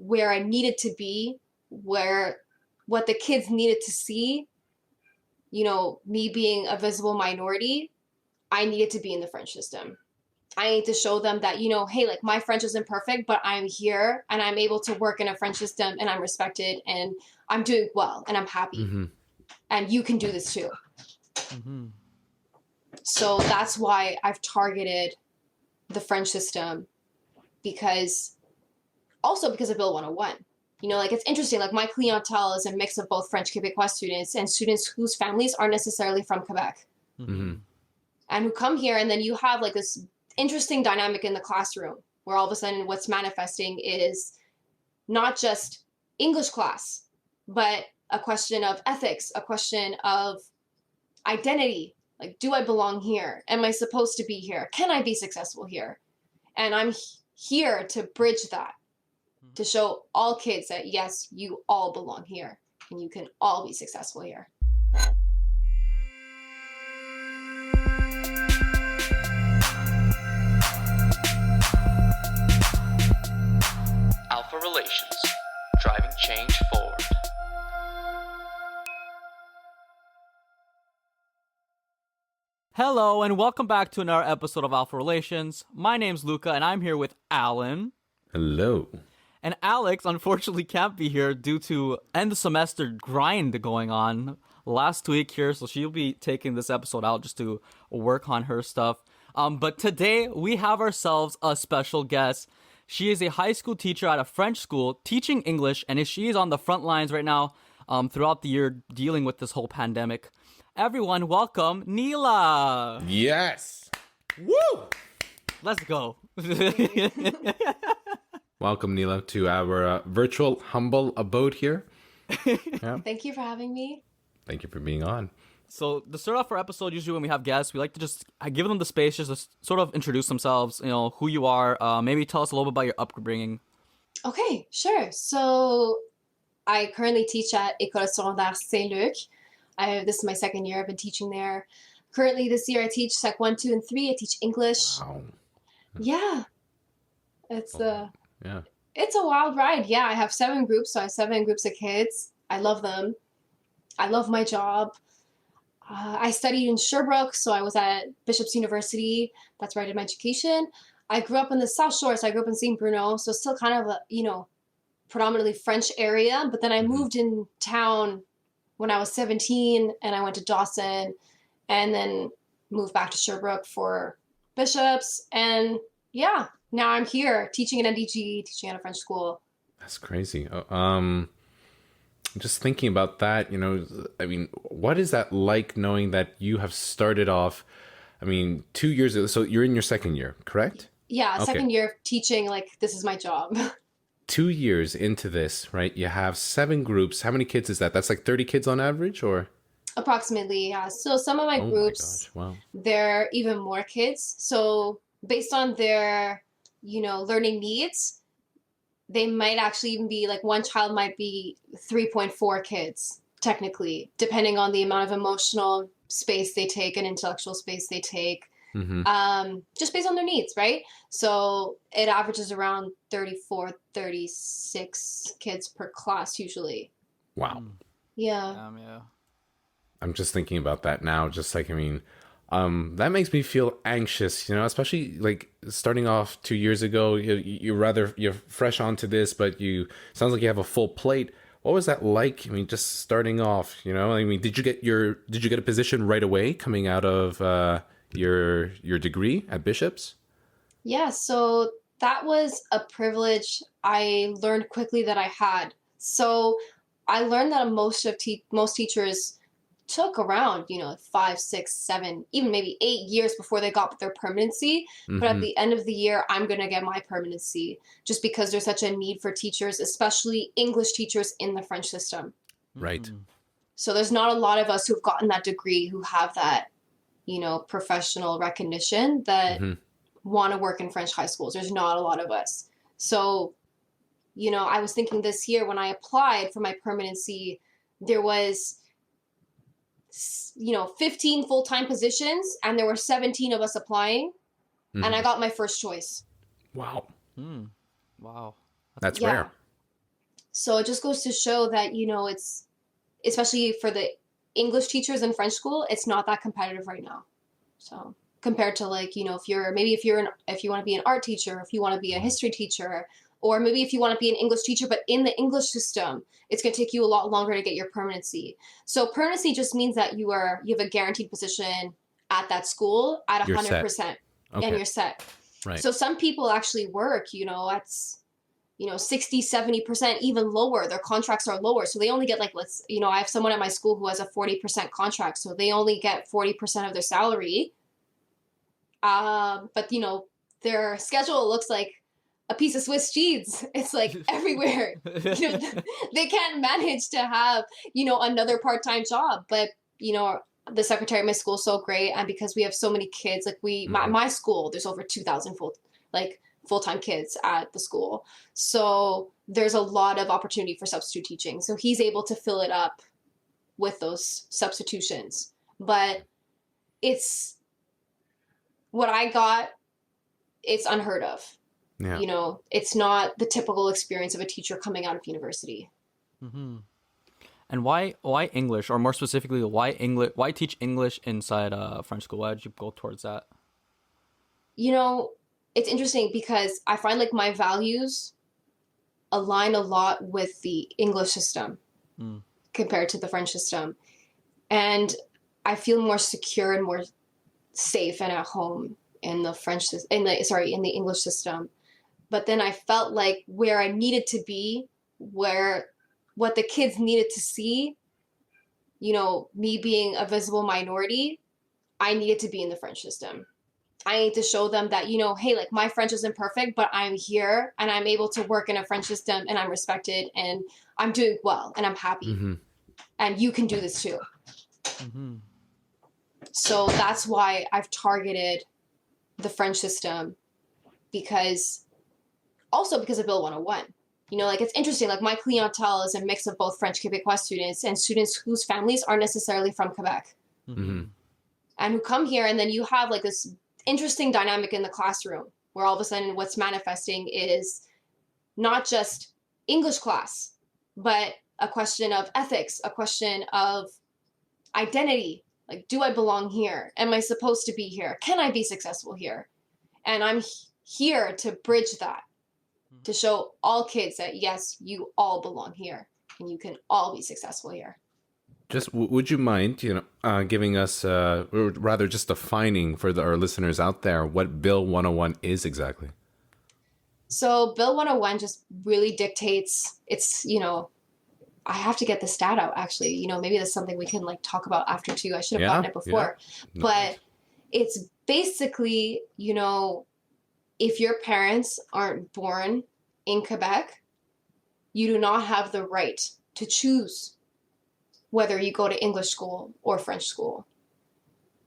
where I needed to be, where what the kids needed to see, me being a visible minority, I needed to be in the French system. I need to show them that, hey, like my French isn't perfect, but I'm here and I'm able to work in a French system and I'm respected and I'm doing well and I'm happy. Mm-hmm. And you can do this too. Mm-hmm. So that's why I've targeted the French system because of Bill 101. It's interesting, like my clientele is a mix of both French Quebecois students and students whose families aren't necessarily from Quebec. Mm-hmm. And who come here, and then you have like this interesting dynamic in the classroom where all of a sudden what's manifesting is not just English class, but a question of ethics, a question of identity. Like, do I belong here? Am I supposed to be here? Can I be successful here? And I'm here to bridge that, to show all kids that, yes, you all belong here and you can all be successful here. ALFA Relations, driving change forward. Hello, and welcome back to another episode of ALFA Relations. My name's Luca, and I'm here with Alan. Hello. And Alex, unfortunately, can't be here due to end of semester grind going on last week here, so she'll be taking this episode out just to work on her stuff. But today, we have ourselves a special guest. She is a high school teacher at a French school teaching English, and she is on the front lines right now throughout the year dealing with this whole pandemic. Everyone, welcome Neala. Yes. Woo! Let's go. Welcome, Neala, to our virtual humble abode here. Yeah. Thank you for having me. Thank you for being on. So to start off our episode, usually when we have guests, we like to just give them the space just to sort of introduce themselves, who you are, maybe tell us a little bit about your upbringing. Okay, sure. So I currently teach at École Secondaire Saint-Luc. This is my second year. I've been teaching there. Currently this year I teach Sec 1, 2, and 3. I teach English. Wow. Yeah. It's a wild ride. Yeah, I have 7 groups. So I have 7 groups of kids. I love them. I love my job. I studied in Sherbrooke, so I was at Bishop's University. That's where I did my education. I grew up in the South Shore, so I grew up in St. Bruno, so still kind of a, predominantly French area. But then I moved in town when I was 17, and I went to Dawson, and then moved back to Sherbrooke for Bishop's. And yeah, now I'm here teaching at NDG, teaching at a French school. That's crazy. Just thinking about that, what is that like knowing that you have started off, 2 years ago, so you're in your second year, correct? Yeah, okay. Second year of teaching, like this is my job. 2 years into this, right? You have 7 groups. How many kids is that? That's like 30 kids on average, or? Approximately, yeah. So some of my groups, wow. They're even more kids. So based on their, learning needs, they might actually even be like one child might be 3.4 kids, technically, depending on the amount of emotional space they take and intellectual space they take, just based on their needs, right? So it averages around 34, 36 kids per class usually. Wow. Yeah. Yeah. I'm just thinking about that now. Just like, that makes me feel anxious, especially like starting off 2 years ago, you're fresh onto this, but sounds like you have a full plate. What was that like? Just starting off, did you get a position right away coming out of your degree at Bishop's? Yeah. So that was a privilege I learned quickly that I had. So I learned that most teachers took around, 5, 6, 7, even maybe 8 years before they got their permanency. Mm-hmm. But at the end of the year, I'm going to get my permanency just because there's such a need for teachers, especially English teachers in the French system. Right. Mm-hmm. So there's not a lot of us who've gotten that degree who have that, professional recognition that want to work in French high schools. There's not a lot of us. So, I was thinking this year when I applied for my permanency, there was 15 full-time positions and there were 17 of us applying and I got my first choice. Wow. Wow. That's rare. So it just goes to show that, it's, especially for the English teachers in French school, it's not that competitive right now. So compared to like, if you want to be an art teacher, if you want to be a history teacher, or maybe if you want to be an English teacher, but in the English system, it's going to take you a lot longer to get your permanency. So permanency just means that you have a guaranteed position at that school at 100%, and Okay. you're set. Right. So some people actually work, at 60, 70%, even lower. Their contracts are lower. So they only get like, I have someone at my school who has a 40% contract. So they only get 40% of their salary. But their schedule looks like a piece of Swiss cheese. It's like everywhere. They can't manage to have, another part-time job. But, the secretary of my school is so great. And because we have so many kids, like my school, there's over 2,000 full-time kids at the school. So there's a lot of opportunity for substitute teaching. So he's able to fill it up with those substitutions. But it's what I got, it's unheard of. Yeah. It's not the typical experience of a teacher coming out of university. Mm-hmm. And why English, or more specifically, why English? Why teach English inside French school? Why did you go towards that? It's interesting because I find like my values align a lot with the English system compared to the French system. And I feel more secure and more safe and at home in the in the English system. But then I felt like where I needed to be, where what the kids needed to see, me being a visible minority, I needed to be in the French system. I need to show them that, hey, like my French isn't perfect, but I'm here and I'm able to work in a French system and I'm respected and I'm doing well and I'm happy. Mm-hmm. And you can do this too. Mm-hmm. So that's why I've targeted the French system, because of Bill 101. It's interesting, like my clientele is a mix of both French Quebecois students and students whose families aren't necessarily from Quebec. Mm-hmm. And who come here, and then you have like this interesting dynamic in the classroom where all of a sudden what's manifesting is not just English class, but a question of ethics, a question of identity. Like, do I belong here? Am I supposed to be here? Can I be successful here? And I'm here to bridge that, to show all kids that, yes, you all belong here and you can all be successful here. Just would you mind, giving us, or rather just defining for our listeners out there what Bill 101 is exactly? So Bill 101 just really dictates, I have to get the stat out actually, maybe that's something we can like talk about after too. I should have gotten it before, but it's basically, if your parents aren't born in Quebec, you do not have the right to choose whether you go to English school or French school.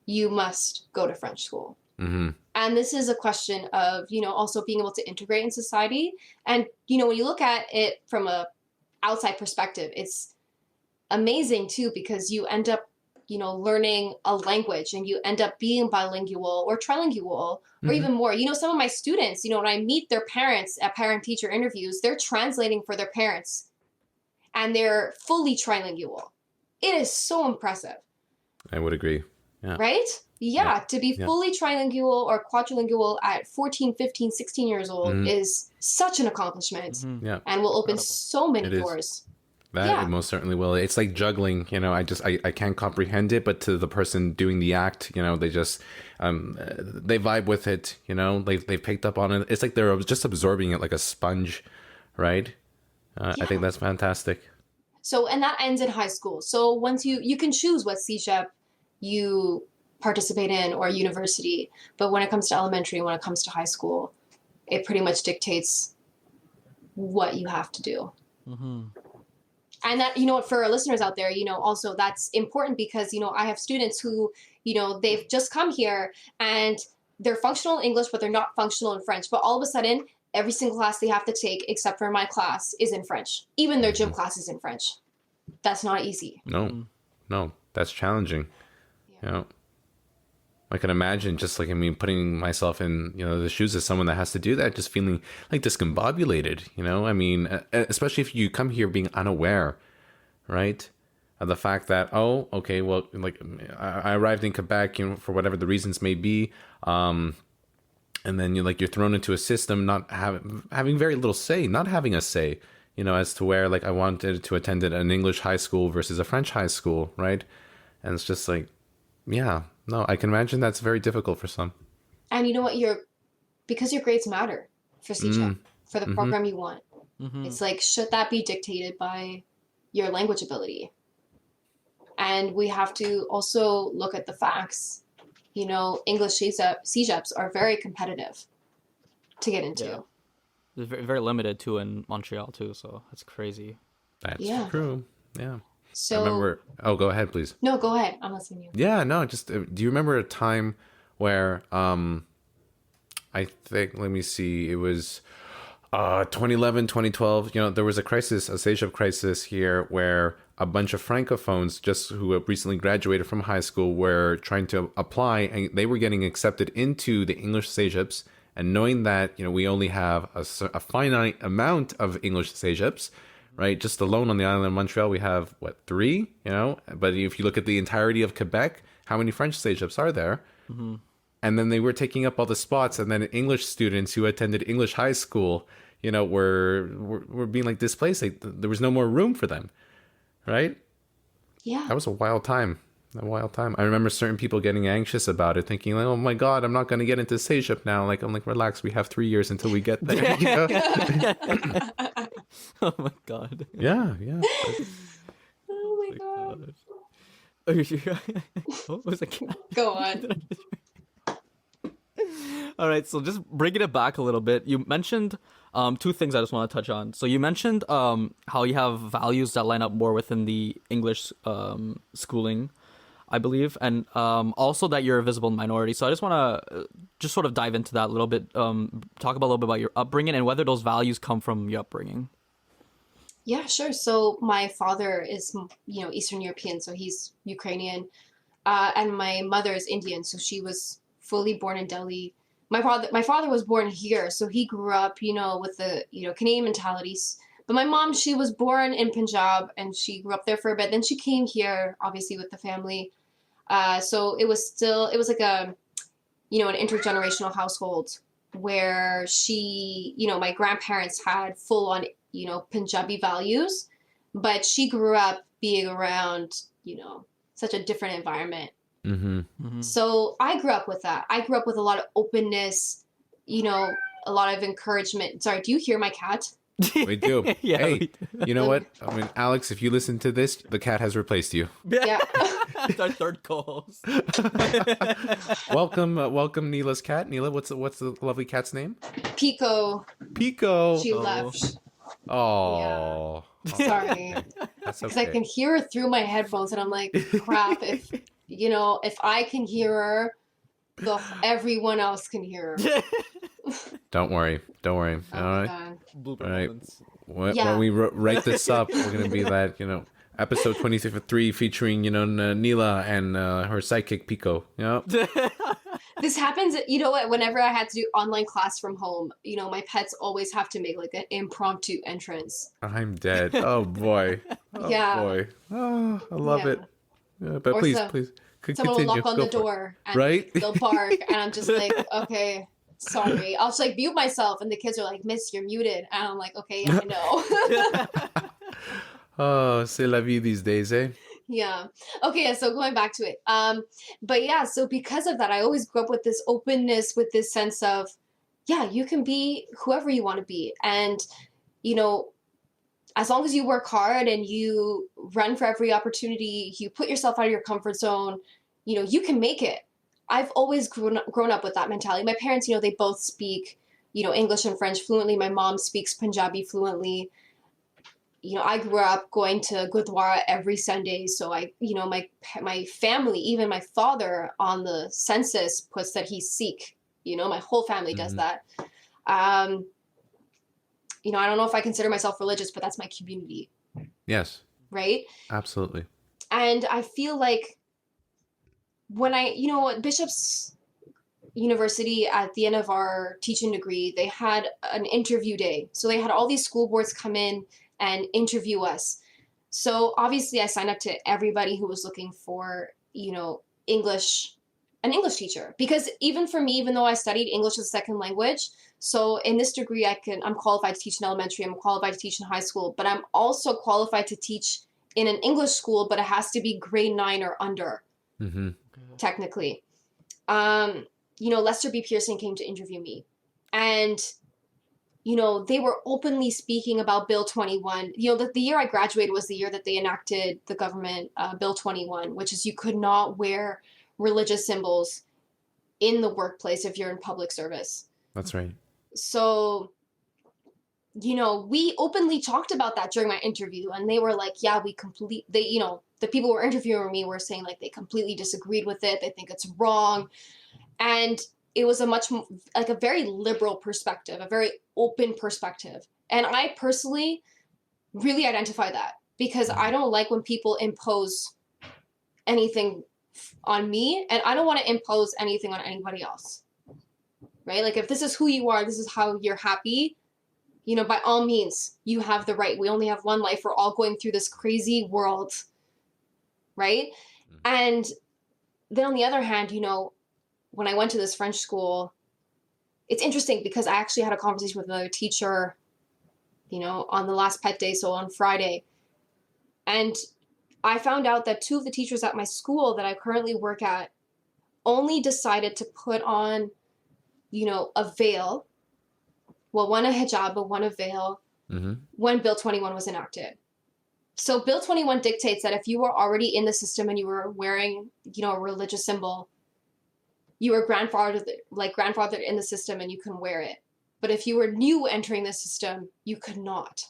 You must go to French school. Mm-hmm. And this is a question of, also being able to integrate in society. And, when you look at it from a outside perspective, it's amazing too, because you end up, learning a language and you end up being bilingual or trilingual or even more. Some of my students, when I meet their parents at parent-teacher interviews, they're translating for their parents and they're fully trilingual. It is so impressive. I would agree. Yeah. Right? Yeah. To be fully trilingual or quadrilingual at 14, 15, 16 years old is such an accomplishment. Mm-hmm. Yeah. And will open so many doors. It most certainly will. It's like juggling, I can't comprehend it, but to the person doing the act, they just, they vibe with it, they've picked up on it. It's like they're just absorbing it like a sponge, right? I think that's fantastic. So, and that ends in high school. So once you can choose what CEGEP you participate in or university, but when it comes to elementary, when it comes to high school, it pretty much dictates what you have to do. Mm-hmm. And that, for our listeners out there, also that's important because, I have students who, they've just come here and they're functional in English, but they're not functional in French. But all of a sudden, every single class they have to take, except for my class, is in French. Even their gym class is in French. That's not easy. No, that's challenging. Yeah. I can imagine just like, I mean, putting myself in, the shoes of someone that has to do that, just feeling like discombobulated, I mean, especially if you come here being unaware, right? Of the fact that, oh, okay, well, like I arrived in Quebec, for whatever the reasons may be. And then you're thrown into a system, not having very little say, not having a say, as to where like I wanted to attend an English high school versus a French high school, right? And it's just like, yeah, no, I can imagine that's very difficult for some. And you know what? Because your grades matter for CJEP, for the program you want. It's like, should that be dictated by your language ability? And we have to also look at the facts. English CJEPs are very competitive to get into. Yeah. It's very, very limited too in Montreal too, so that's crazy. That's true. Yeah. So I remember. Oh, go ahead, please. No, go ahead. I'm listening to you. Yeah, no, just do you remember a time where I think, let me see, it was 2011, 2012, there was a crisis, a CEGEP crisis here where a bunch of francophones just who have recently graduated from high school were trying to apply, and they were getting accepted into the English CEGEPs, and knowing that, we only have a finite amount of English CEGEPs, right? Just alone on the island of Montreal, we have, 3, but if you look at the entirety of Quebec, how many French CEGEPs are there? And then they were taking up all the spots, and then English students who attended English high school, were being like displaced. There was no more room for them, right? Yeah. That was a wild time. I remember certain people getting anxious about it, thinking like, "Oh my God, I'm not going to get into CEGEP now." Like, I'm like, relax. We have 3 years until we get there. Oh my God. Yeah. Oh my God. What was it? Go on. All right, so just bringing it back a little bit, you mentioned two things I just want to touch on. So you mentioned how you have values that line up more within the English schooling, I believe, and also that you're a visible minority. So I just want to just sort of dive into that a little bit, talk about a little bit about your upbringing and whether those values come from your upbringing. Yeah, sure. So my father is, Eastern European, so he's Ukrainian, and my mother is Indian, so she was fully born in Delhi. My father was born here, so he grew up, with the, Canadian mentalities. But my mom, she was born in Punjab, and she grew up there for a bit. Then she came here, obviously, with the family. So it was like an intergenerational household where she, my grandparents had full on, Punjabi values, but she grew up being around, such a different environment. So I grew up with that. I grew up with a lot of openness, a lot of encouragement. Sorry, do you hear my cat? We do. Yeah, hey, we do. You know what? I mean, Alex, if you listen to this, the cat has replaced you. Yeah. It's our third co-host. Welcome, Neela's cat. Neela, what's the lovely cat's name? Pico. She left. Oh. Yeah. Sorry. That's Because okay. I can hear her through my headphones, and I'm like, crap. If I can hear her, everyone else can hear her. Don't worry. Oh All my right. God. Blooper All right. moments. When we write this up, we're gonna be that episode 23 featuring Neela and her sidekick Pico. This happens, whenever I had to do online class from home, my pets always have to make like an impromptu entrance. I'm dead. Oh boy. Oh Yeah. boy. Oh, I love Yeah. it. But Or please, so- please Someone will continue. knock on Go the for it. door and Right? they'll bark, and I'm just like, okay, sorry. I'll just like mute myself, and the kids are like, "Miss, you're muted," and I'm like, okay, yeah, I know. Oh, c'est la vie these days, eh? Yeah. Okay, so going back to it. But yeah, so because of that, I always grew up with this openness, with this sense of, yeah, you can be whoever you want to be. And, as long as you work hard and you run for every opportunity, you put yourself out of your comfort zone, you can make it. I've always grown up with that mentality. My parents, they both speak, English and French fluently. My mom speaks Punjabi fluently. I grew up going to Gurdwara every Sunday. So my family, even my father on the census puts that he's Sikh. My whole family does that. I don't know if I consider myself religious, but that's my community. Yes. Right? Absolutely. And I feel like when at Bishop's University, at the end of our teaching degree, they had an interview day. So they had all these school boards come in and interview us. So obviously I signed up to everybody who was looking for, English, an English teacher. Because even for me, even though I studied English as a second language, so in this degree, I'm qualified to teach in elementary, I'm qualified to teach in high school, but I'm also qualified to teach in an English school, but it has to be grade 9 or under, technically. Lester B. Pearson came to interview me, and they were openly speaking about Bill 21. The year I graduated was the year that they enacted the government Bill 21, which is you could not wear religious symbols in the workplace if you're in public service. That's right. So, we openly talked about that during my interview, and they were like, yeah, the people who were interviewing me were saying like they completely disagreed with it. They think it's wrong. And it was a very liberal perspective, a very open perspective. And I personally really identify that, because I don't like when people impose anything on me, and I don't want to impose anything on anybody else. Right? Like, if this is who you are, this is how you're happy, by all means, you have the right. We only have one life. We're all going through this crazy world. Right? And then on the other hand, when I went to this French school, it's interesting because I actually had a conversation with another teacher, on the last pet day, so on Friday. And I found out that 2 of the teachers at my school that I currently work at only decided to put on, a veil. Well, one a hijab, but one a veil, when Bill 21 was enacted. So Bill 21 dictates that if you were already in the system and you were wearing, a religious symbol, you were grandfathered in the system and you can wear it. But if you were new entering the system, you could not.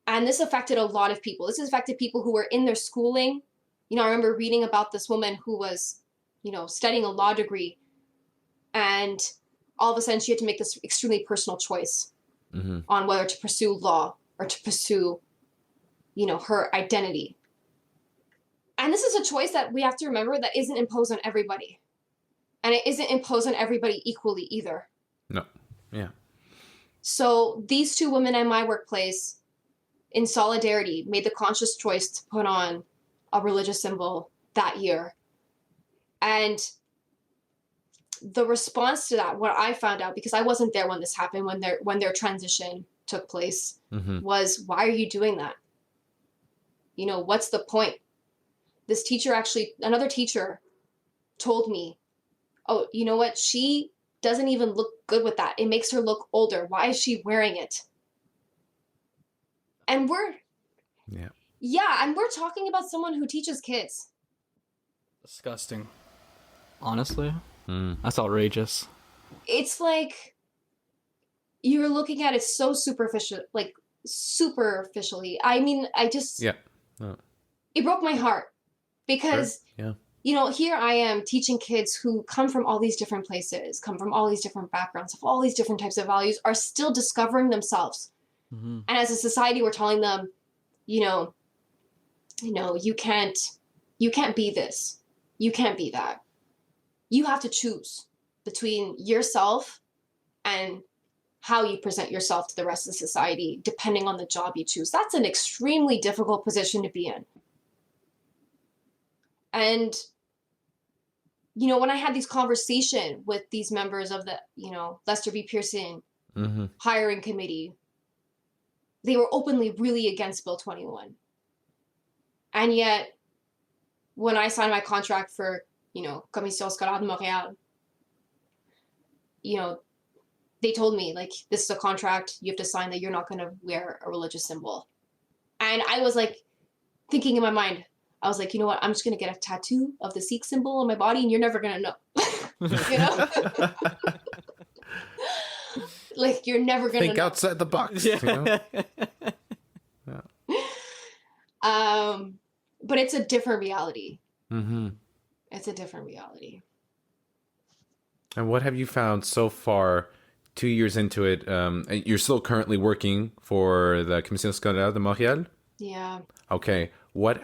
And this affected a lot of people. This affected people who were in their schooling. I remember reading about this woman who was, studying a law degree, and all of a sudden she had to make this extremely personal choice on whether to pursue law or to pursue, her identity. And this is a choice that we have to remember that isn't imposed on everybody. And it isn't imposed on everybody equally either. No. Yeah. So these 2 women in my workplace, in solidarity, made the conscious choice to put on a religious symbol that year. And the response to that, what I found out, because I wasn't there when this happened, when their transition took place, was, why are you doing that? What's the point? Another teacher told me, oh, you know what? She doesn't even look good with that. It makes her look older. Why is she wearing it? And we're talking about someone who teaches kids. Disgusting. Honestly, that's outrageous. It's like you're looking at it so superficially. I mean, it broke my heart because, here I am teaching kids who come from all these different places, come from all these different backgrounds, have all these different types of values, are still discovering themselves. And as a society, we're telling them, you can't be this. You can't be that. You have to choose between yourself and how you present yourself to the rest of society, depending on the job you choose. That's an extremely difficult position to be in. And, when I had these conversations with these members of the, Lester B. Pearson hiring committee, they were openly really against Bill 21. And yet, when I signed my contract for, Commission Scolaire de Montréal, they told me, like, this is a contract, you have to sign that you're not going to wear a religious symbol. And I was like, thinking in my mind, I was like, you know what, I'm just going to get a tattoo of the Sikh symbol on my body and you're never going to know. Like, you're never going to think know. outside the box. But it's a different reality. It's a different reality. And what have you found so far, 2 years into it? You're still currently working for the Commission Scolaire de Montréal? Yeah. Okay. what's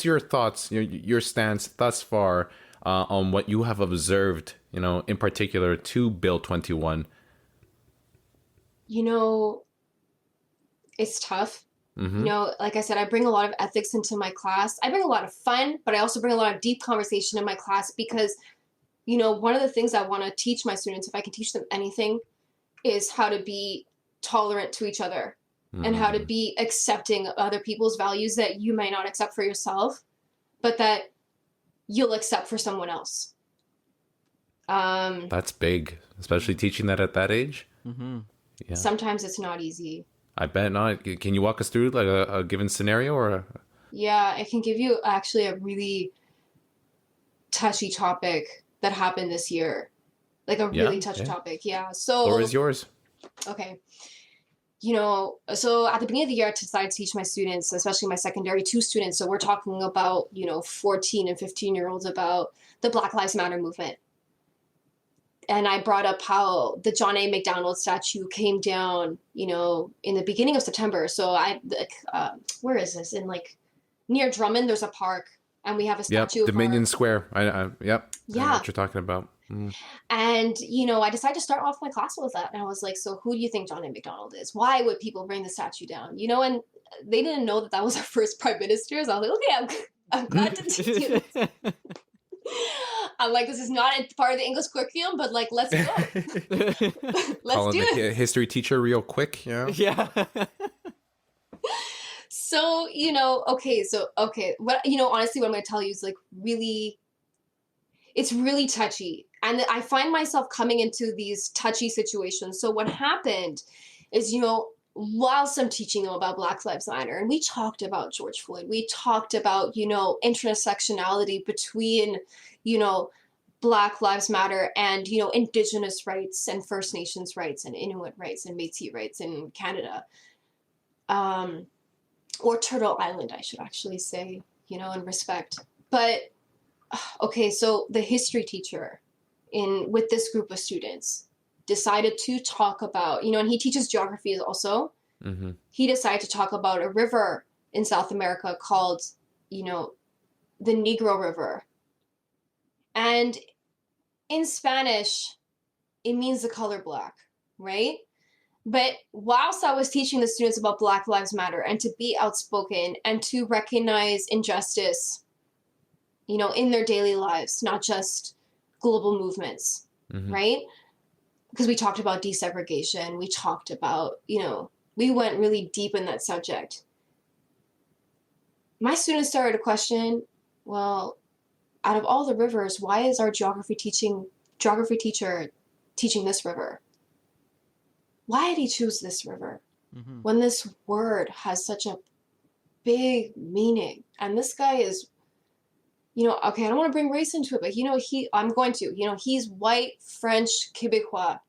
your thoughts, your stance thus far on what you have observed, in particular to Bill 21? You know, it's tough. Mm-hmm. Like I said, I bring a lot of ethics into my class. I bring a lot of fun, but I also bring a lot of deep conversation in my class because, one of the things I want to teach my students, if I can teach them anything, is how to be tolerant to each other and how to be accepting of other people's values that you may not accept for yourself, but that you'll accept for someone else. That's big, especially teaching that at that age. Mm-hmm. Yeah. Sometimes it's not easy. I bet not. Can you walk us through like a given scenario or? Yeah, I can give you actually a really touchy topic that happened this year. Like a really touchy topic. Yeah. So Floor is yours. Okay. So at the beginning of the year, I decided to teach my students, especially my secondary 2 students. So we're talking about, 14 and 15-year-olds about the Black Lives Matter movement. And I brought up how the John A. McDonald statue came down, in the beginning of September. So where is this? Near Drummond, there's a park, and we have a statue. Yep, Dominion Square. Yep. Yeah. I know what you're talking about. Mm. And, I decided to start off my class with that. And I was like, so who do you think John A. McDonald is? Why would people bring the statue down? And they didn't know that was our first prime minister. So I was like, okay, I'm glad to teach you this. I'm like, this is not a part of the English curriculum, but let's go. Let's do it. History teacher real quick. Yeah. Yeah. So, okay. What, honestly, what I'm going to tell you is it's really touchy. And I find myself coming into these touchy situations. So what happened is, whilst I'm teaching them about Black Lives Matter, and we talked about George Floyd, we talked about, intersectionality between, Black Lives Matter and, Indigenous rights and First Nations rights and Inuit rights and Métis rights in Canada. Or Turtle Island, I should actually say, in respect. But, okay, so the history teacher with this group of students decided to talk about, and he teaches geography also. Mm-hmm. He decided to talk about a river in South America called, the Negro River. And in Spanish, it means the color black, right? But whilst I was teaching the students about Black Lives Matter and to be outspoken and to recognize injustice, in their daily lives, not just global movements, right? Because we talked about desegregation. We talked about, we went really deep in that subject. My students started to question, well, out of all the rivers, why is our geography teacher teaching this river? Why did he choose this river when this word has such a big meaning? And this guy is, okay, I don't want to bring race into it, but I'm going to, he's white, French, Quebecois.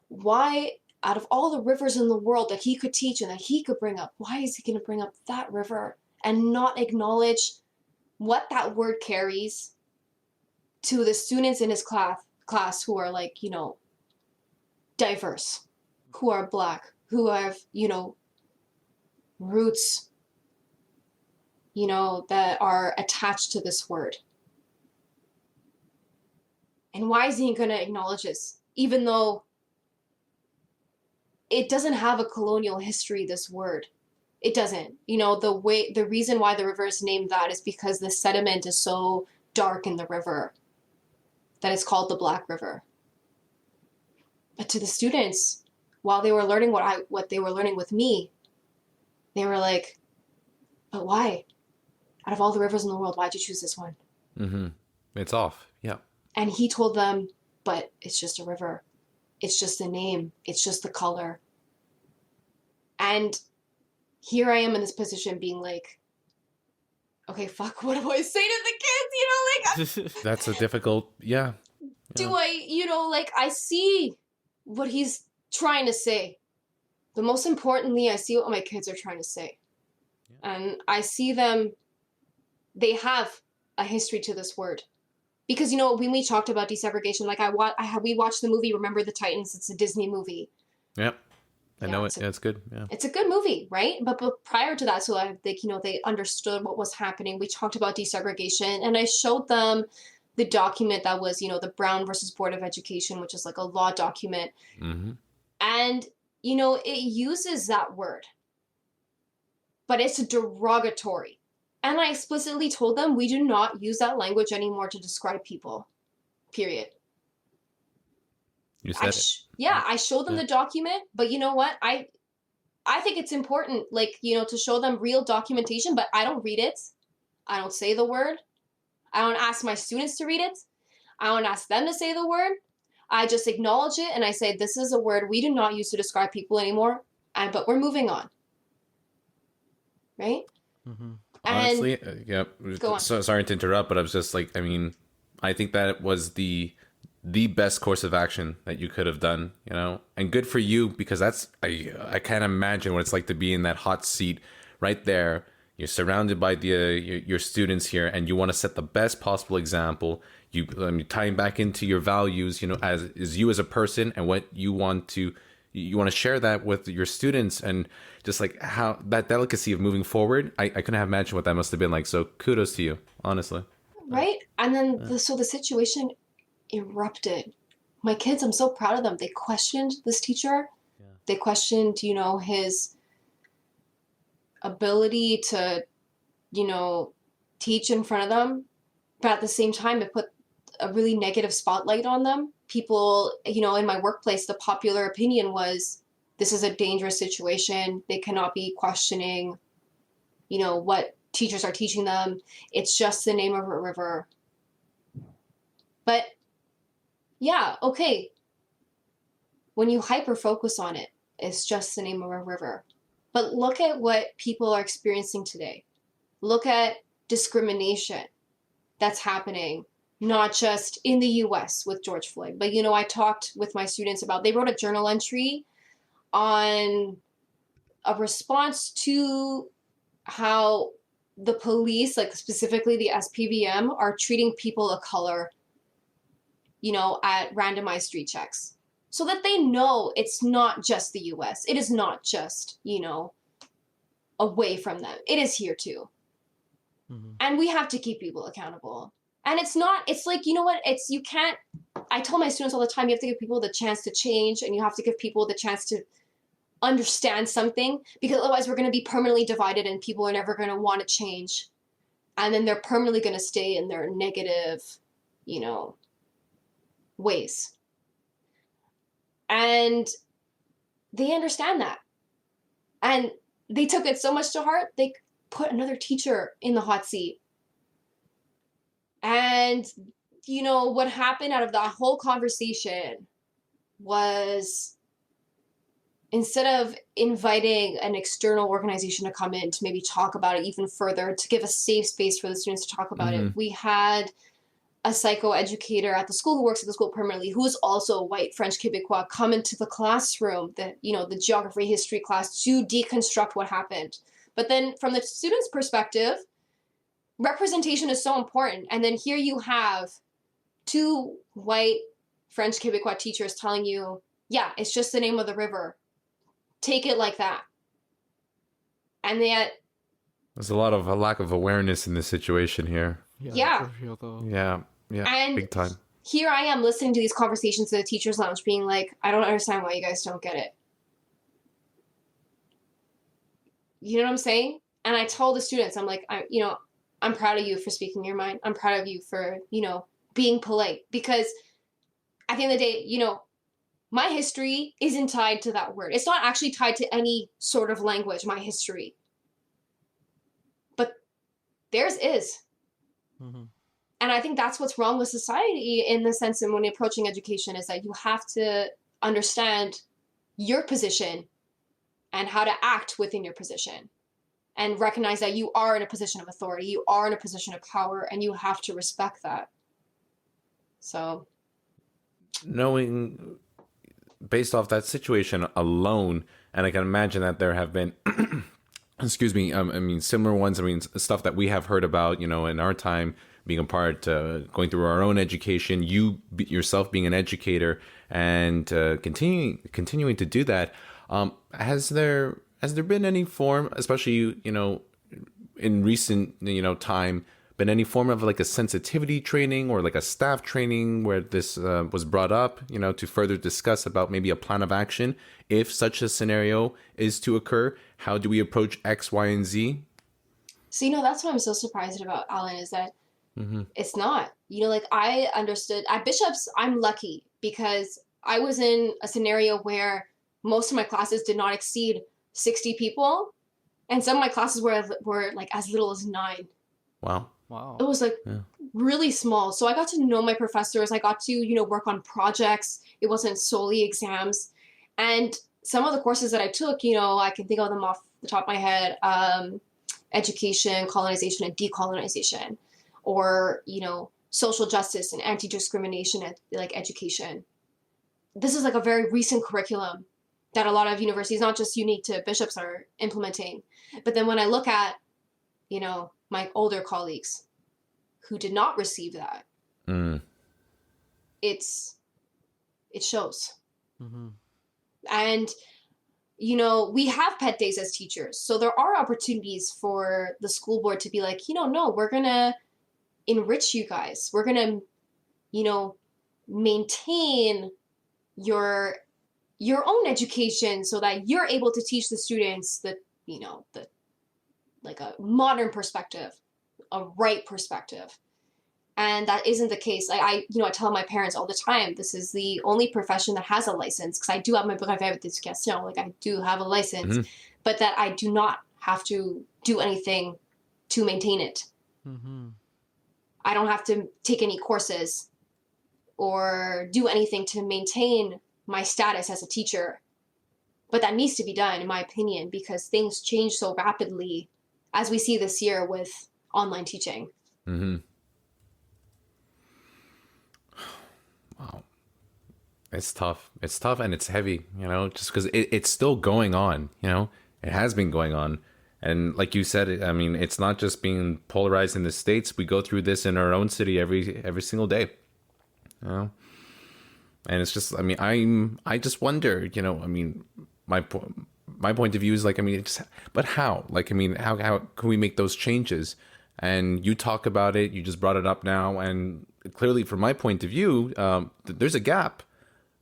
Why, out of all the rivers in the world that he could teach and that he could bring up, why is he going to bring up that river and not acknowledge what that word carries to the students in his class who are diverse, who are Black, who have, roots, that are attached to this word? And why is he going to acknowledge this, even though it doesn't have a colonial history, this word? It doesn't. The reason why the river is named that is because the sediment is so dark in the river that it's called the Black River. But to the students, while they were learning what they were learning with me, they were like, but why? Out of all the rivers in the world, why'd you choose this one? Mm-hmm. It's off. Yeah. And he told them, but it's just a river. It's just a name. It's just the color. And here I am in this position being like, okay, fuck, what do I say to the kids? That's a difficult, yeah. Do I, I see what he's trying to say. But most importantly, I see what my kids are trying to say. Yeah. And I see them, they have a history to this word. Because, when we talked about desegregation, we watched the movie Remember the Titans. It's a Disney movie. Yep. I Yeah, know it. Yeah, it's good. Yeah. it's a good movie, right? But prior to that, so I think, they understood what was happening. We talked about desegregation, and I showed them the document that was, the Brown versus Board of Education, which is like a law document. Mm-hmm. And, it uses that word, but it's derogatory. And I explicitly told them we do not use that language anymore to describe people, period. You said it. Yeah, I showed them Yeah. the document, but you know what? I think it's important, like, to show them real documentation, but I don't read it. I don't say the word. I don't ask my students to read it. I don't ask them to say the word. I just acknowledge it and I say, this is a word we do not use to describe people anymore, but we're moving on. Right? Mm-hmm. Honestly, yeah. Go on. So sorry to interrupt, but I was just like, I mean, I think that was the best course of action that you could have done, and good for you, because I can't imagine what it's like to be in that hot seat right there. You're surrounded by your students here, and you want to set the best possible example. Tying back into your values, as you as a person, and what you want to share that with your students, and just like how that delicacy of moving forward. I couldn't have imagined what that must have been like. So kudos to you, honestly. Right? And then the situation erupted. My kids, I'm so proud of them. They questioned this teacher. Yeah. They questioned, his ability to, teach in front of them. But at the same time, it put a really negative spotlight on them. People, in my workplace, the popular opinion was, this is a dangerous situation. They cannot be questioning, what teachers are teaching them. It's just the name of a river. But yeah, okay. When you hyper focus on it, it's just the name of a river. But look at what people are experiencing today. Look at discrimination that's happening, not just in the US with George Floyd, but I talked with my students about, they wrote a journal entry on a response to how the police, like specifically the SPVM, are treating people of color, at randomized street checks, so that they know it's not just the US. It is not just, away from them. It is here too. Mm-hmm. And we have to keep people accountable. And it's like, you can't, I tell my students all the time, you have to give people the chance to change, and you have to give people the chance to understand something, because otherwise we're going to be permanently divided and people are never going to want to change. And then they're permanently going to stay in their negative, ways. And they understand that. And they took it so much to heart, they put another teacher in the hot seat. And, what happened out of that whole conversation was, instead of inviting an external organization to come in to maybe talk about it even further, to give a safe space for the students to talk about it, we had a psychoeducator at the school who works at the school permanently, who is also a white French Quebecois, come into the classroom, the geography history class, to deconstruct what happened. But then from the students' perspective, representation is so important. And then here you have two white French Quebecois teachers telling you, yeah, it's just the name of the river. Take it like that. And yet, there's a lack of awareness in this situation here. Yeah. Yeah, and big time. Here I am listening to these conversations at the teacher's lounge, being like, I don't understand why you guys don't get it. You know what I'm saying? And I told the students, I'm like, I'm proud of you for speaking your mind. I'm proud of you for, being polite. Because at the end of the day, my history isn't tied to that word. It's not actually tied to any sort of language, my history. But theirs is. Mm-hmm. And I think that's what's wrong with society, in the sense of when approaching education, is that you have to understand your position and how to act within your position, and recognize that you are in a position of authority, you are in a position of power, and you have to respect that. So, knowing, based off that situation alone, and I can imagine that there have been excuse me, similar ones, stuff that we have heard about, in our time, being a part, going through our own education, you yourself being an educator, and continuing to do that. Has there been any form, especially in recent time, been any form of like a sensitivity training or like a staff training where this was brought up, to further discuss about maybe a plan of action if such a scenario is to occur? How do we approach X, Y, and Z? So, that's what I'm so surprised about, Alan, is that it's not. Like I understood at Bishop's, I'm lucky because I was in a scenario where most of my classes did not exceed 60 people. And some of my classes were like as little as 9. Wow. Wow. It was like really small. So I got to know my professors. I got to, work on projects. It wasn't solely exams. And some of the courses that I took, I can think of them off the top of my head. Education, colonization, and decolonization, or, social justice and anti-discrimination and like education. This is like a very recent curriculum that a lot of universities, not just unique to Bishops, are implementing. But then when I look at, my older colleagues who did not receive that, it shows. And, we have pet days as teachers. So there are opportunities for the school board to be like, no, we're going to enrich you guys. We're going to, maintain your own education so that you're able to teach the students the like a modern perspective, a right perspective. And that isn't the case. I tell my parents all the time, this is the only profession that has a license, because I do have my brevet d'éducation, like I do have a license, but that I do not have to do anything to maintain it. I don't have to take any courses or do anything to maintain my status as a teacher. But that needs to be done, in my opinion, because things change so rapidly, as we see this year with online teaching. Wow. It's tough. It's tough and it's heavy, just because it's still going on, it has been going on. And like you said, I mean, it's not just being polarized in the States. We go through this in our own city every single day, And it's just, I mean, I just wonder, I mean, my point of view is like, I mean, but how? Like, I mean, how can we make those changes? And you talk about it, you just brought it up now. And clearly, from my point of view, there's a gap,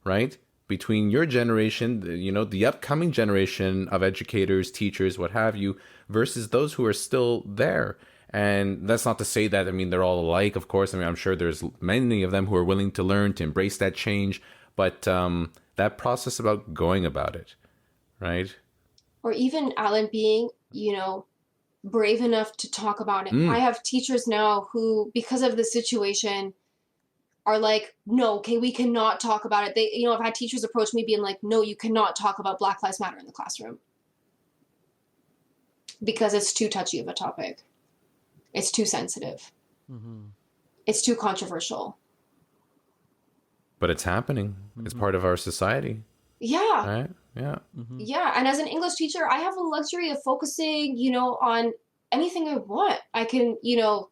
right? Between your generation, the upcoming generation of educators, teachers, what have you, versus those who are still there. And that's not to say that, I mean, they're all alike, of course. I mean, I'm sure there's many of them who are willing to learn, to embrace that change. But that process about going about it, right? Or even Alan being, brave enough to talk about it. I have teachers now who, because of the situation, are like, no, okay, we cannot talk about it. They, I've had teachers approach me being like, no, you cannot talk about Black Lives Matter in the classroom because it's too touchy of a topic. It's too sensitive. It's too controversial. But it's happening. It's part of our society. Yeah. Right? Yeah. Yeah. And as an English teacher, I have the luxury of focusing, on anything I want. I can,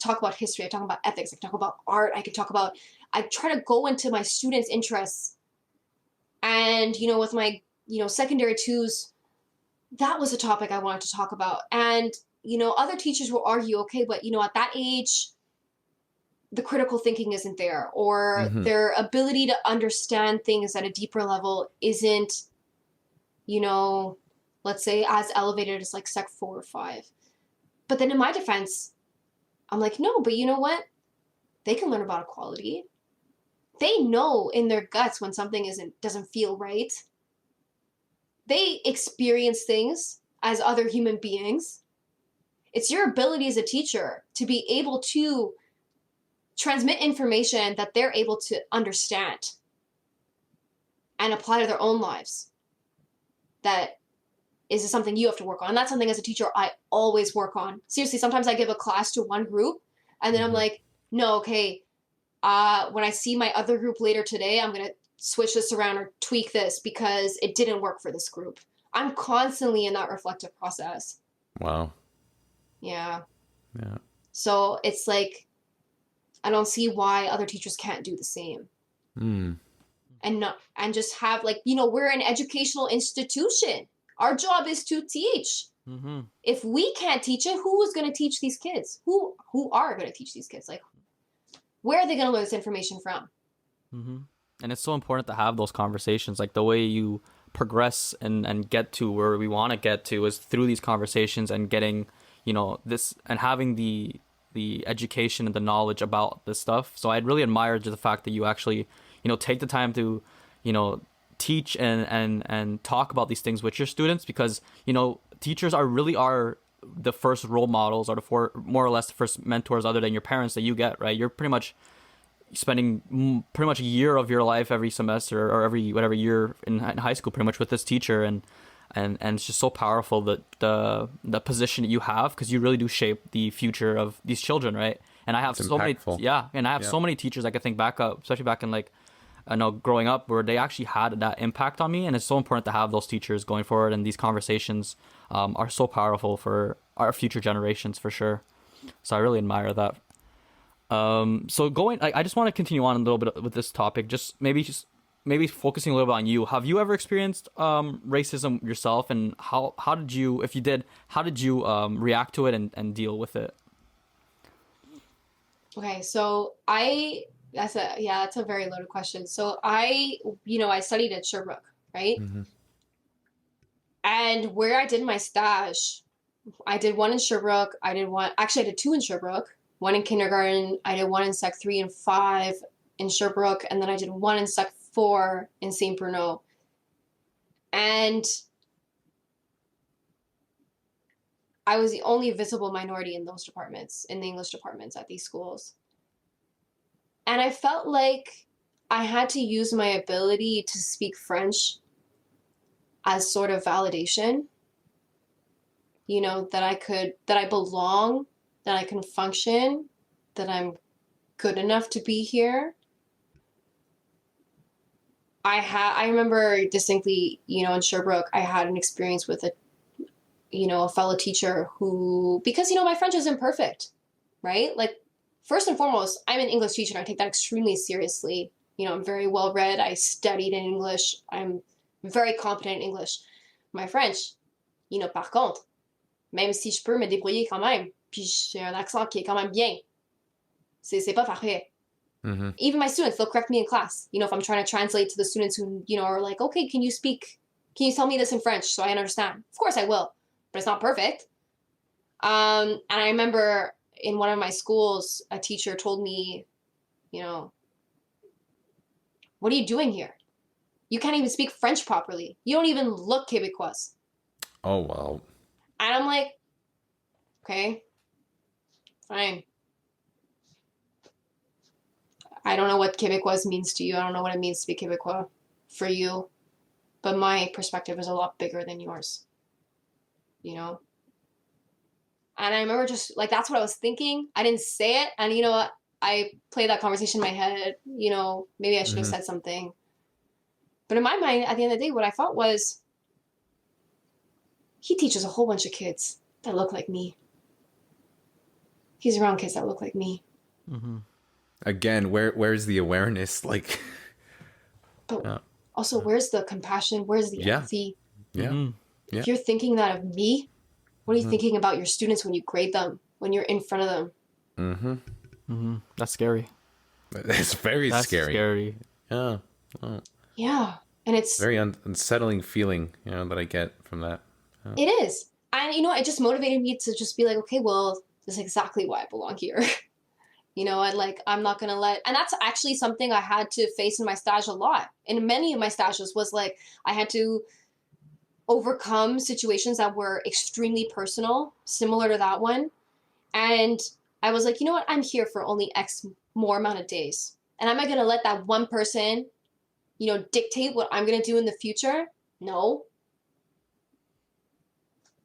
talk about history. I talk about ethics. I can talk about art. I try to go into my students' interests. And, with my, secondary twos, that was a topic I wanted to talk about. And, other teachers will argue, okay, but, at that age, the critical thinking isn't there, or their ability to understand things at a deeper level isn't, let's say as elevated as like Sec 4 or 5. But then in my defense, I'm like, no, but you know what? They can learn about equality. They know in their guts when something doesn't feel right. They experience things as other human beings. It's your ability as a teacher to be able to transmit information that they're able to understand and apply to their own lives. That is something you have to work on. And that's something as a teacher I always work on. Seriously, sometimes I give a class to one group and then I'm like, no, okay, when I see my other group later today, I'm going to switch this around or tweak this because it didn't work for this group. I'm constantly in that reflective process. Wow. Yeah. Yeah. So it's like, I don't see why other teachers can't do the same. and just have like, we're an educational institution. Our job is to teach. Mm-hmm. If we can't teach it, who is going to teach these kids? Who are going to teach these kids? Like, where are they going to learn this information from? Mm-hmm. And it's so important to have those conversations. Like the way you progress and get to where we want to get to is through these conversations and getting, this and having the education and the knowledge about this stuff. So I'd really admire the fact that you actually, take the time to, teach and talk about these things with your students, because, teachers are the first role models, or more or less the first mentors other than your parents that you get, right? You're pretty much spending pretty much a year of your life every semester or every whatever year in high school pretty much with this teacher, and it's just so powerful that the position that you have, because you really do shape the future of these children, right? And I have It's so impactful. many so many teachers I could think back up, especially back in like I know growing up, where they actually had that impact on me. And it's so important to have those teachers going forward, and these conversations are so powerful for our future generations for sure. So I really admire that. I just want to continue on a little bit with this topic, just maybe focusing a little bit on you. Have you ever experienced racism yourself, and how did you, if you did, how did you react to it and deal with it? Okay, so that's a very loaded question. So I studied at Sherbrooke, right? Mm-hmm. And where I did my stage, I did one in Sherbrooke. I did two in Sherbrooke. One in kindergarten. I did one in Sec 3 and 5 in Sherbrooke. And then I did one in Sec 4 in St. Bruno. And I was the only visible minority in those departments, in the English departments at these schools. And I felt like I had to use my ability to speak French as sort of validation, that I belong, that I can function, that I'm good enough to be here. I remember distinctly, in Sherbrooke, I had an experience with a fellow teacher who, because, my French isn't perfect, right? Like, first and foremost, I'm an English teacher and I take that extremely seriously. I'm very well read. I studied in English. I'm very competent in English. My French, par contre, même si je peux me débrouiller quand même, puis j'ai un accent qui est quand même bien, c'est pas parfait. Mm-hmm. Even my students, they'll correct me in class. If I'm trying to translate to the students who, are like, okay, can you tell me this in French so I understand? Of course I will, but it's not perfect. And I remember in one of my schools, a teacher told me, what are you doing here? You can't even speak French properly. You don't even look Québécoise. Oh, well. And I'm like, okay, fine. I don't know what Québécoise means to you. I don't know what it means to be Québécois for you. But my perspective is a lot bigger than yours. And I remember just, like, that's what I was thinking. I didn't say it. And you know what? I played that conversation in my head. Maybe I should have said something. But in my mind, at the end of the day, what I thought was, he teaches a whole bunch of kids that look like me. He's around kids that look like me. Mm-hmm. Again, where's the awareness? Like, but also, where's the compassion? Where's the empathy? Yeah. Mm-hmm. Yeah. If you're thinking that of me, what are you thinking about your students when you grade them, when you're in front of them? Mm-hmm. Mm-hmm. That's scary. It's very scary. Yeah. Oh. Yeah. And it's very unsettling feeling, that I get from that. It is. And, it just motivated me to just be like, okay, well, this is exactly why I belong here. And like, I'm not going to and that's actually something I had to face in my stage a lot. In many of my stages was like, I had to overcome situations that were extremely personal, similar to that one. And I was like, you know what? I'm here for only X more amount of days. And am I going to let that one person, dictate what I'm going to do in the future? No.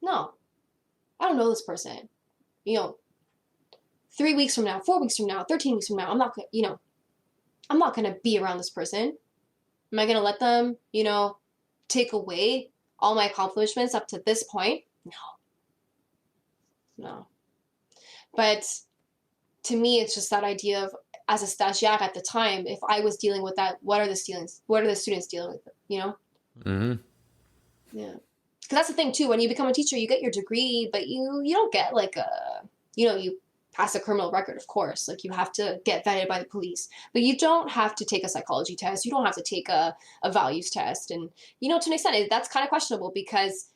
I don't know this person. 3 weeks from now, 4 weeks from now, 13 weeks from now, I'm not going to be around this person. Am I going to let them, take away all my accomplishments up to this point? No. But to me, it's just that idea of as a stagiaire at the time, if I was dealing with that, what are the students dealing with, you know? Mm-hmm. Yeah. Because that's the thing too, when you become a teacher, you get your degree, but you don't get like you pass a criminal record, of course. Like you have to get vetted by the police, but you don't have to take a psychology test. You don't have to take a values test. And, to an extent, that's kind of questionable because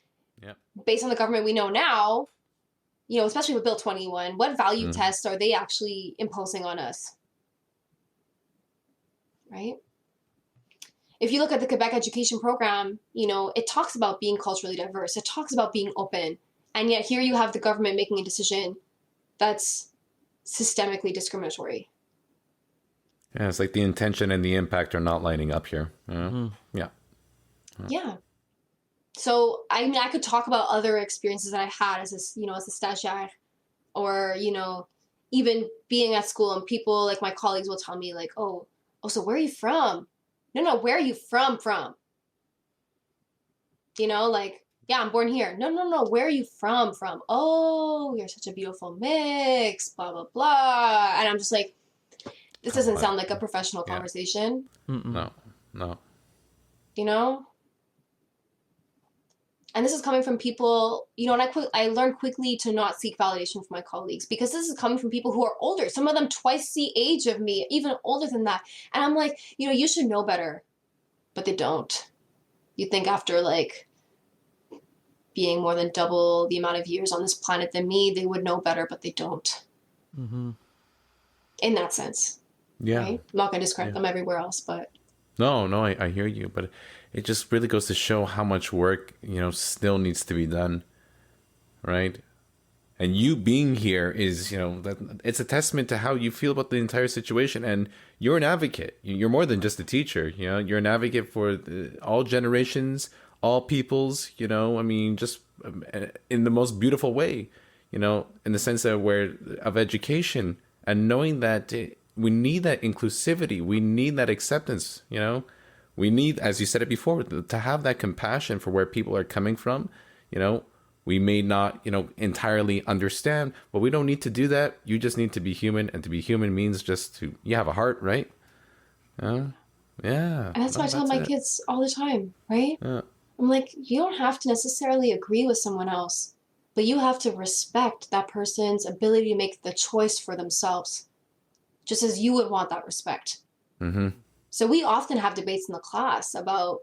based on the government we know now, especially with Bill 21, what value tests are they actually imposing on us? Right? If you look at the Quebec education program, it talks about being culturally diverse. It talks about being open. And yet here you have the government making a decision that's systemically discriminatory. Yeah, it's like the intention and the impact are not lining up here. Yeah. Yeah. So, I mean, I could talk about other experiences that I had as a stagiaire, or, even being at school, and people like my colleagues will tell me like, oh, so where are you from? No, where are you from? Like, yeah, I'm born here. No, where are you from? Oh, you're such a beautiful mix, blah, blah, blah. And I'm just like, this doesn't sound like a professional conversation. No. And this is coming from people, and I learned quickly to not seek validation from my colleagues, because this is coming from people who are older. Some of them twice the age of me, even older than that. And I'm like, you should know better. But they don't. You think after like being more than double the amount of years on this planet than me, they would know better, but they don't. Mm-hmm. In that sense. Yeah. Right? I'm not going to discredit them everywhere else, but. No, I hear you, but it just really goes to show how much work, still needs to be done, right? And you being here is, it's a testament to how you feel about the entire situation. And you're an advocate. You're more than just a teacher. You're an advocate for all generations, all peoples. Just in the most beautiful way. In the sense of education, and knowing that we need that inclusivity. We need that acceptance. We need, as you said it before, to have that compassion for where people are coming from. We may not, entirely understand, but we don't need to do that. You just need to be human, and to be human means you have a heart, right? Yeah. And that's what I tell my kids all the time, right? Yeah. I'm like, you don't have to necessarily agree with someone else, but you have to respect that person's ability to make the choice for themselves, just as you would want that respect. Mm-hmm. So we often have debates in the class about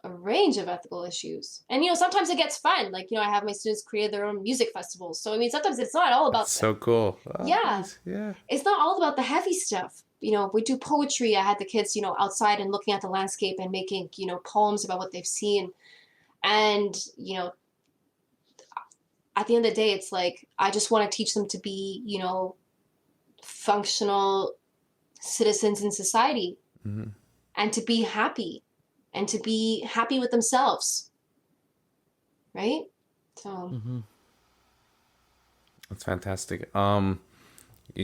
a range of ethical issues. And, sometimes it gets fun. Like, I have my students create their own music festivals. So, I mean, sometimes it's not all about... That's so cool. Oh, yeah. Nice. Yeah. It's not all about the heavy stuff. We do poetry. I had the kids, outside and looking at the landscape and making, poems about what they've seen. And, at the end of the day, it's like, I just want to teach them to be, functional citizens in society, and to be happy. And to be happy with themselves, right? So that's fantastic. You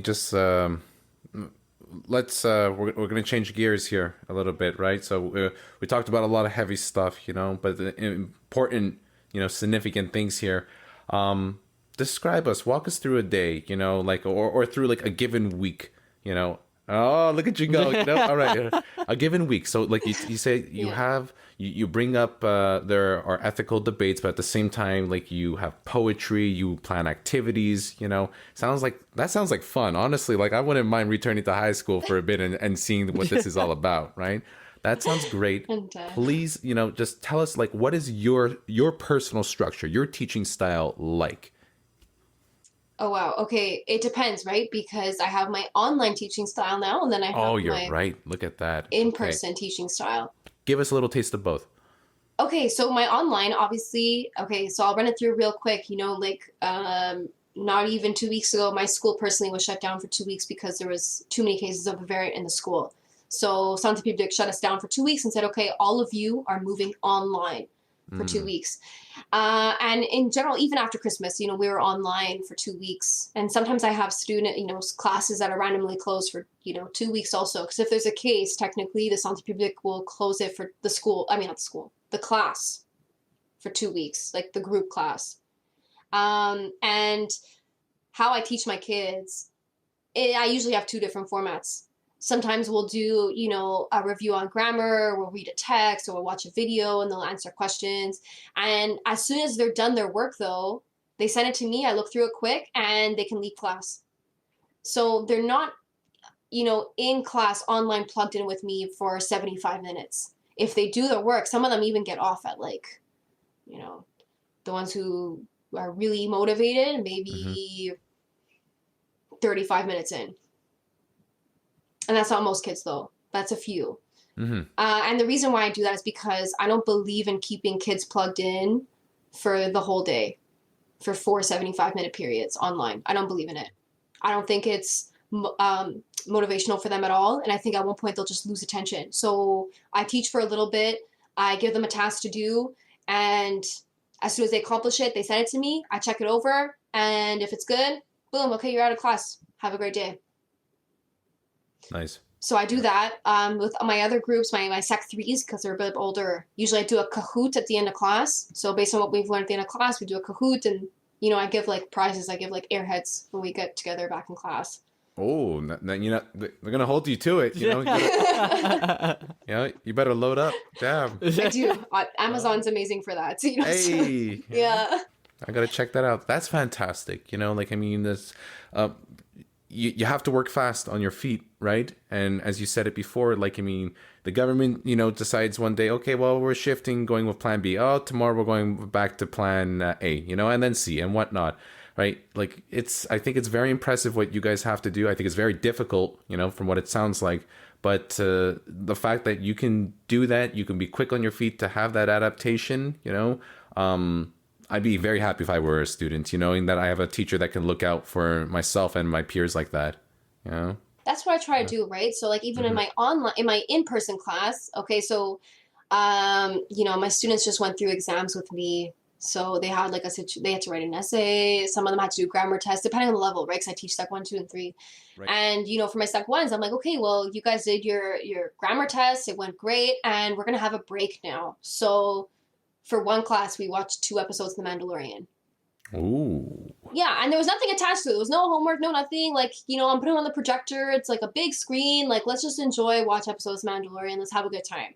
just let's we're gonna change gears here a little bit, right? So we talked about a lot of heavy stuff, but the important, significant things here. Describe us, walk us through a day, like or through like a given week, Oh, look at you go! All right, a given week. So, like you say, you bring up there are ethical debates, but at the same time, like you have poetry, you plan activities. Sounds like fun. Honestly, like I wouldn't mind returning to high school for a bit and seeing what this is all about. Right? That sounds great. Please, just tell us like what is your personal structure, your teaching style like? Oh, wow. Okay. It depends, right? Because I have my online teaching style now, and then I have you're my right. Look at that. in-person teaching style. Give us a little taste of both. Okay. So my online, obviously, okay. So I'll run it through real quick. Not even 2 weeks ago, my school personally was shut down for 2 weeks because there was too many cases of a variant in the school. So Santé Publique shut us down for 2 weeks and said, okay, all of you are moving online for 2 weeks. And in general, even after Christmas, we were online for 2 weeks. And sometimes I have classes that are randomly closed for, 2 weeks also. Because if there's a case, technically the Santé Publique will close it for the class for 2 weeks, like the group class. And how I teach my kids I usually have two different formats. Sometimes we'll do, a review on grammar, we'll read a text, or we'll watch a video and they'll answer questions. And as soon as they're done their work, though, they send it to me, I look through it quick, and they can leave class. So they're not, in class online plugged in with me for 75 minutes. If they do their work, some of them even get off at the ones who are really motivated, maybe 35 minutes in. And that's not most kids, though. That's a few. And the reason why I do that is because I don't believe in keeping kids plugged in for the whole day, for 4 75-minute periods online. I don't believe in it. I don't think it's motivational for them at all. And I think at one point they'll just lose attention. So I teach for a little bit. I give them a task to do. And as soon as they accomplish it, they send it to me. I check it over. And if it's good, boom, okay, you're out of class. Have a great day. Nice. So I do that with my other groups, my Sec 3s, because they're a bit older. Usually I do a Kahoot at the end of class. So based on what we've learned at the end of class, we do a Kahoot, and, I give prizes. I give airheads when we get together back in class. Oh, they're going to hold you to it. You better load up. Damn. I do. Amazon's amazing for that. Hey. Yeah. I got to check that out. That's fantastic. This... You have to work fast on your feet, right? And as you said it before, the government, decides one day, okay, well, we're shifting, going with plan B. Oh, tomorrow we're going back to plan A, and then C and whatnot, right? I think it's very impressive what you guys have to do. I think it's very difficult, from what it sounds like. But the fact that you can do that, you can be quick on your feet to have that adaptation, I'd be very happy if I were a student, knowing that I have a teacher that can look out for myself and my peers like that, That's what I try to do, right? So even in my in-person class, okay, so, my students just went through exams with me. So they had they had to write an essay. Some of them had to do grammar tests, depending on the level, right? Because I teach Sec 1, 2, and 3. Right. And, for my Sec 1s, I'm like, okay, well, you guys did your grammar test. It went great. And we're going to have a break now. So for one class, we watched 2 episodes of The Mandalorian. Ooh. Yeah, and there was nothing attached to it. There was no homework, no nothing. I'm putting on the projector. It's a big screen. Let's just enjoy, watch episodes of Mandalorian. Let's have a good time.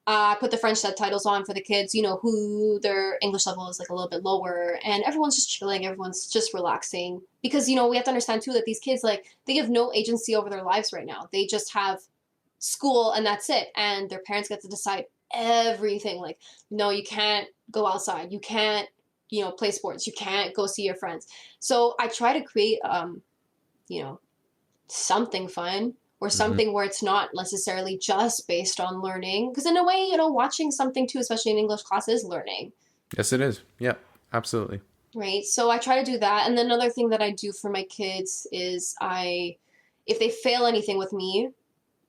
I put the French subtitles on for the kids, who their English level is a little bit lower. And everyone's just chilling. Everyone's just relaxing. Because, we have to understand, too, that these kids, they have no agency over their lives right now. They just have school and that's it. And their parents get to decide everything. No, you can't go outside. You can't, play sports. You can't go see your friends. So I try to create, something fun or something where it's not necessarily just based on learning. Because in a way, watching something too, especially in English class, is learning. Yes, it is. Yeah, absolutely. Right. So I try to do that. And then another thing that I do for my kids is if they fail anything with me,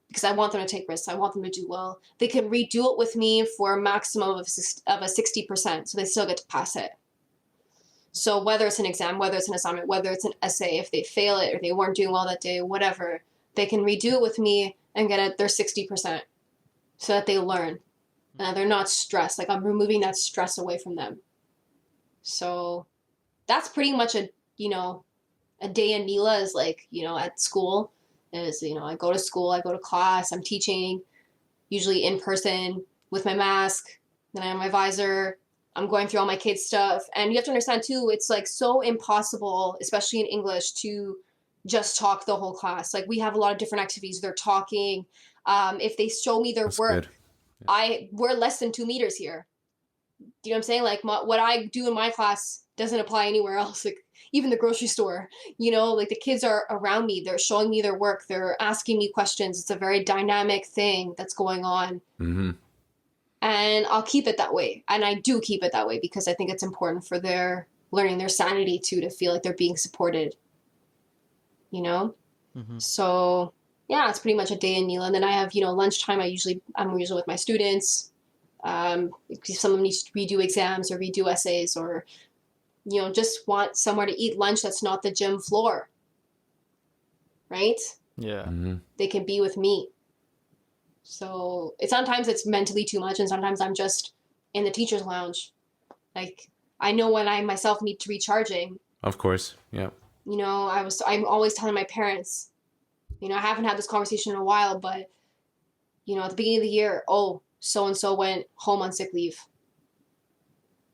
because I want them to take risks, I want them to do well, they can redo it with me for a maximum of a 60%. So they still get to pass it. So whether it's an exam, whether it's an assignment, whether it's an essay, if they fail it or they weren't doing well that day, whatever, they can redo it with me and get their 60% so that they learn. They're not stressed. I'm removing that stress away from them. So that's pretty much a day in Neala is at school is, I go to school, I go to class, I'm teaching, usually in person with my mask, then I have my visor, I'm going through all my kids' stuff. And you have to understand too, it's so impossible, especially in English, to just talk the whole class. We have a lot of different activities. They're talking. If they show me their work, we're less than 2 meters here. Do you know what I'm saying? What I do in my class doesn't apply anywhere else. Even the grocery store, the kids are around me. They're showing me their work. They're asking me questions. It's a very dynamic thing that's going on. Mm-hmm. And I'll keep it that way. And I do keep it that way because I think it's important for their learning, their sanity too, to feel like they're being supported, Mm-hmm. So yeah, it's pretty much a day in Neala. And then I have, lunchtime. I'm usually with my students. If someone needs to redo exams or redo essays or, just want somewhere to eat lunch that's not the gym floor. Right? Yeah. Mm-hmm. They can be with me. So sometimes it's mentally too much, and sometimes I'm just in the teacher's lounge. I know when I myself need to recharging. Of course, yeah. You know, I'm always telling my parents, you know, I haven't had this conversation in a while, but you know, at the beginning of the year, oh, so and so went home on sick leave.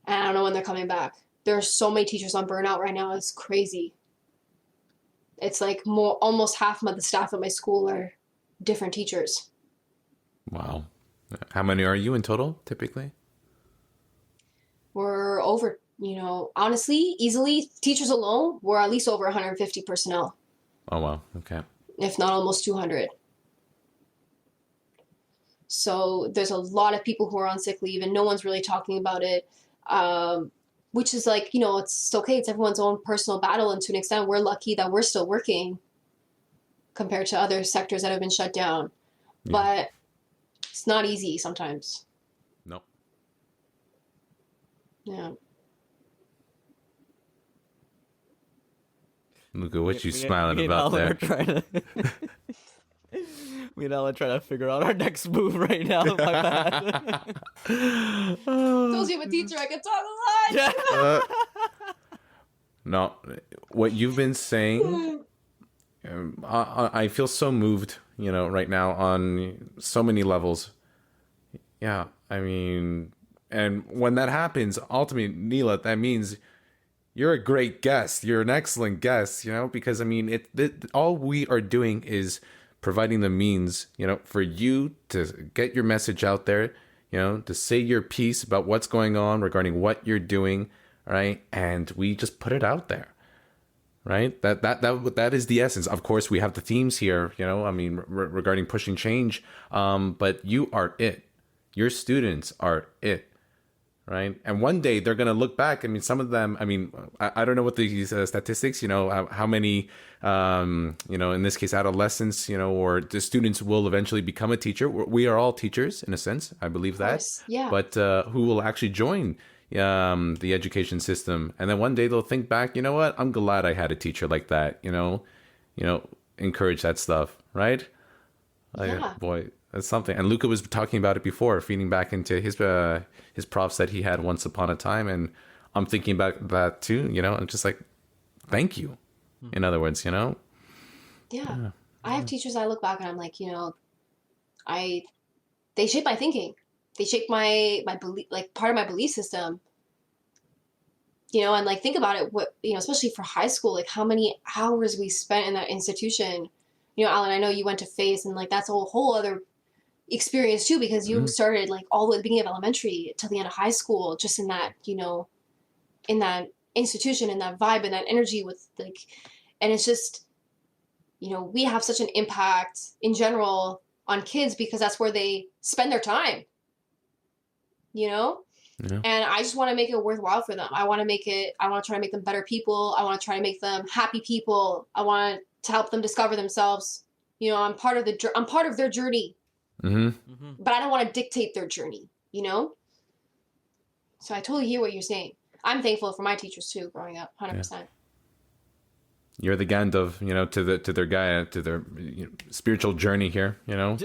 And I don't know when they're coming back. There are so many teachers on burnout right now. It's crazy. It's like almost half of the staff at my school are different teachers. Wow. How many are you in total, typically? We're over, you know, honestly, easily, teachers alone, we're at least over 150 personnel, Oh, wow. Okay. if not almost 200. So there's a lot of people who are on sick leave and no one's really talking about it. Which is like, you know, it's okay. It's everyone's own personal battle. And to an extent, we're lucky that we're still working compared to other sectors that have been shut down. Yeah. But it's not easy sometimes. Nope. Yeah. Luca, what you smiling about there? Me and Ella trying to figure out our next move right now. My bad. Told you I'm a teacher. I can talk a lot. No, what you've been saying, I feel so moved, you know, right now on so many levels. Yeah, I mean, and when that happens, ultimately, Neela, that means you're a great guest. You're an excellent guest, you know, because I mean, all we are doing is providing the means, you know, for you to get your message out there, you know, to say your piece about what's going on regarding what you're doing, right? And we just put it out there, right? That is the essence. Of course, we have the themes here, you know, I mean, regarding pushing change, but you are it. Your students are it. Right. And one day they're going to look back. I mean, some of them, I mean, I don't know what these statistics, you know, how many, you know, in this case, adolescents, you know, or the students will eventually become a teacher. We are all teachers in a sense. I believe that. Yeah. But who will actually join the education system. And then one day they'll think back, you know what? I'm glad I had a teacher like that, you know, encourage that stuff. Right. Yeah. Boy, that's something. And Luca was talking about it before, feeding back into his profs that he had once upon a time. And I'm thinking about that too, you know, and just like, thank you. In other words, you know? Yeah. I have teachers I look back and I'm like, you know, they shape my thinking. They shape my belief, like part of my belief system. You know, and like think about it, what, you know, especially for high school, like how many hours we spent in that institution. You know, Alan, I know you went to FACE and like that's a whole other experience too, because you started like all the way at the beginning of elementary till the end of high school, just in that, you know, in that institution and that vibe and that energy with like, and it's just, you know, we have such an impact in general on kids because that's where they spend their time, you know? Yeah. And I just want to make it worthwhile for them. I want to try to make them better people. I want to try to make them happy people. I want to help them discover themselves. You know, I'm part of their journey. But I don't want to dictate their journey, you know? So I totally hear what you're saying. I'm thankful for my teachers too, growing up, 100%. Yeah. You're the Gandalf, you know, to their you know, spiritual journey here, you know?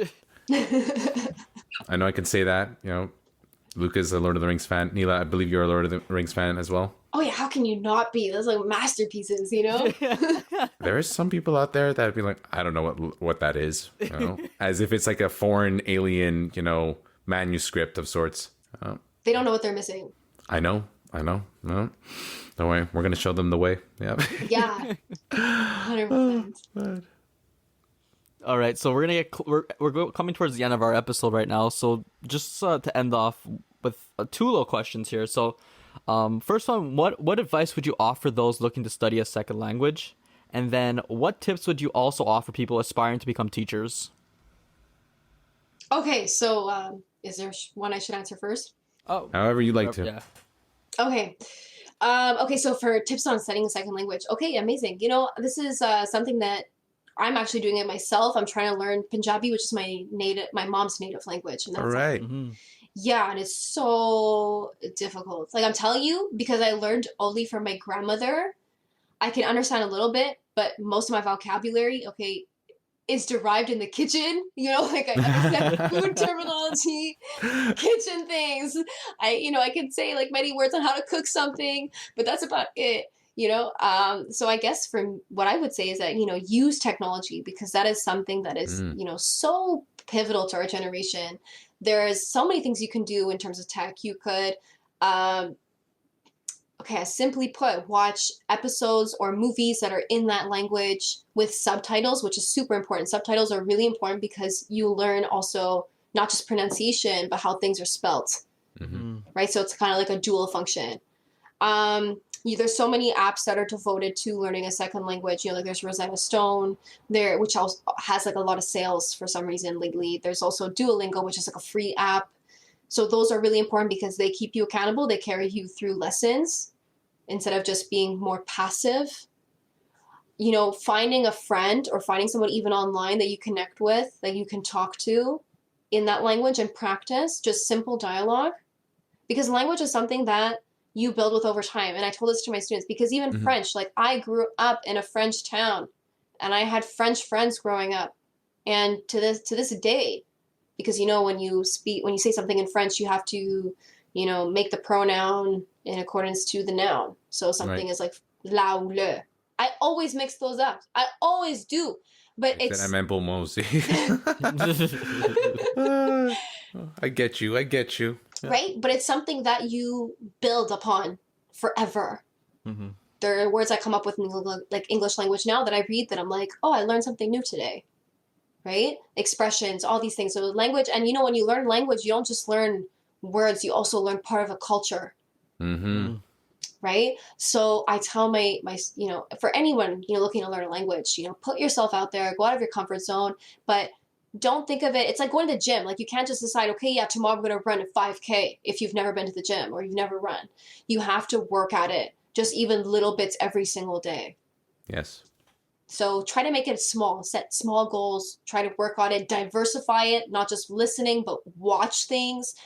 I know I can say that, you know. Luca's a Lord of the Rings fan. Neela, I believe you're a Lord of the Rings fan as well. Oh yeah, how can you not be? Those like masterpieces, you know? There are some people out there that would be like, I don't know what that is, you know? As if it's like a foreign alien, you know, manuscript of sorts. They don't know what they're missing. I know. No, don't worry. We're going to show them the way. Yeah. Yeah. 100%. All right, so we're coming towards the end of our episode right now. So just to end off with two little questions here. So, first one, what advice would you offer those looking to study a second language? And then, what tips would you also offer people aspiring to become teachers? Okay, so is there one I should answer first? Oh, however you like to. Yeah. Okay. Okay, so for tips on studying a second language. Okay, amazing. You know, this is something that I'm actually doing it myself. I'm trying to learn Punjabi, which is my mom's native language. And that's all right. Yeah, and it's so difficult. Like I'm telling you, because I learned only from my grandmother, I can understand a little bit, but most of my vocabulary, okay, is derived in the kitchen. You know, like I understand food terminology, kitchen things. I can say like many words on how to cook something, but that's about it. So I guess from what I would say is that, use technology, because that is something that is, so pivotal to our generation. There's so many things you can do in terms of tech. You could, okay, simply put, watch episodes or movies that are in that language with subtitles, which is super important. Subtitles are really important because you learn also not just pronunciation, but how things are spelt, right? So it's kind of like a dual function. There's so many apps that are devoted to learning a second language. Like there's Rosetta Stone there, which also has like a lot of sales for some reason lately. There's also Duolingo, which is like a free app. So those are really important because they keep you accountable. They carry you through lessons instead of just being more passive. Finding a friend or finding someone even online that you connect with, that you can talk to in that language and practice just simple dialogue. Because language is something that you build with over time. And I told this to my students because even French, like I grew up in a French town and I had French friends growing up. And to this day, because when you say something in French, you have to, make the pronoun in accordance to the noun. So something is like la ou le. I always mix those up. I always do. But it's I get you. Right? But it's something that you build upon forever. There are words I come up with in like English language now that I read that I'm like, oh, I learned something new today. Right? Expressions, all these things. So language, and when you learn language, you don't just learn words, you also learn part of a culture. Right? So I tell my for anyone, looking to learn a language, put yourself out there, go out of your comfort zone, but don't think of it. It's like going to the gym. Like you can't just decide, okay, yeah, tomorrow I'm going to run a 5K if you've never been to the gym or you've never run. You have to work at it, just even little bits every single day. Yes. So try to make it small, set small goals, try to work on it, diversify it, not just listening, but watch things,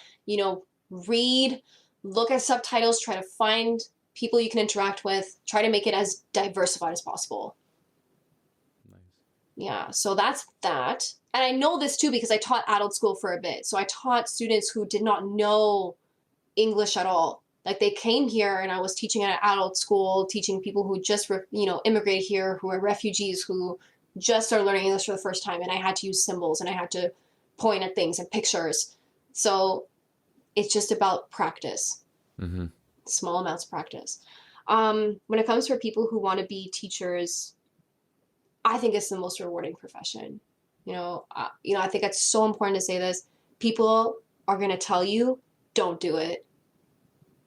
read, look at subtitles, try to find people you can interact with, try to make it as diversified as possible. Nice. Yeah, so that's that. And I know this too because I taught adult school for a bit. So I taught students who did not know English at all. Like they came here and I was teaching at an adult school, teaching people who just, immigrated here, who are refugees, who just are learning English for the first time. And I had to use symbols and I had to point at things and pictures. So it's just about practice, small amounts of practice. When it comes for people who want to be teachers, I think it's the most rewarding profession. I think it's so important to say this. People are going to tell you, don't do it.